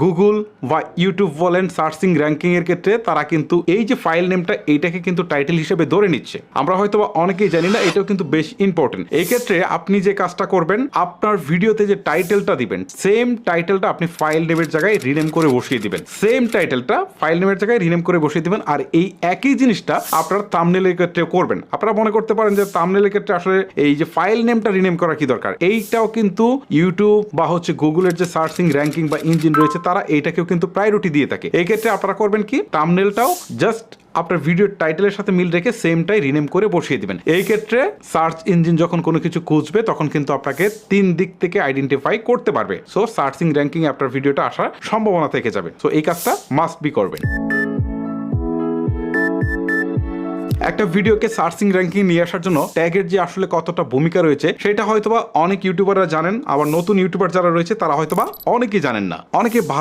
Google বা YouTube বলেন searching ranking এর ক্ষেত্রে তারা কিন্তু এই যে ফাইল নেমটা এইটাকে কিন্তু টাইটেল হিসেবে ধরে নিচ্ছে। আমরা হয়তো অনেকেই জানি না, এটাও কিন্তু বেশ ইম্পর্টেন্ট। এই ক্ষেত্রে আপনি যে কাজটা করবেন, আপনার ভিডিওতে যে টাইটেলটা দিবেন সেম টাইটেলটা আপনি ফাইল নেমের জায়গায় রিনেম করে বসিয়ে দিবেন। সেম টাইটেলটা ফাইল নেমের জায়গায় রিনেম করে বসিয়ে দিবেন। আর এই একই জিনিসটা আপনার থাম্বনেলের ক্ষেত্রে করবেন। আপনারা মনে করতে পারেন যে থাম্বনেলের ক্ষেত্রে আসলে এই যে ফাইল নেমটা রিনেম করা কি দরকার। এইটাও কিন্তু ইউটিউব বা গুগলের যে সার্চিং র্যাঙ্কিং বা ইঞ্জিন রয়েছে তারা এইটাকেও কিন্তু প্রায়োরিটি দিয়ে থাকে। এই ক্ষেত্রে আপনারা করবেন কি, থাম্বনেলটাও জাস্ট আপনার ভিডিওর টাইটেলের সাথে মিল রেখে সেমটাই রিনেম করে বসিয়ে দিবেন। এই ক্ষেত্রে সার্চ ইঞ্জিন যখন কোনো কিছু খুঁজবে তখন কিন্তু আপনাকে 3 দিক থেকে আইডেন্টিফাই করতে পারবে। সো সার্চিং র্যাঙ্কিং এ আপনার ভিডিওটা আসার সম্ভাবনা থেকে যাবে। সো এই কাজটা মাস্ট বি করবেন। একটা ভিডিওকে সার্চিং র্যাঙ্কিং নিয়ে আসার জন্য ট্যাগের যে আসলে কতটা ভূমিকা রয়েছে সেটা হয়তোবা অনেক ইউটিউবাররা জানেন, আবার নতুন ইউটিউবার যারা রয়েছে তারা হয়তোবা অনেকেই জানেন না। অনেকে ভালো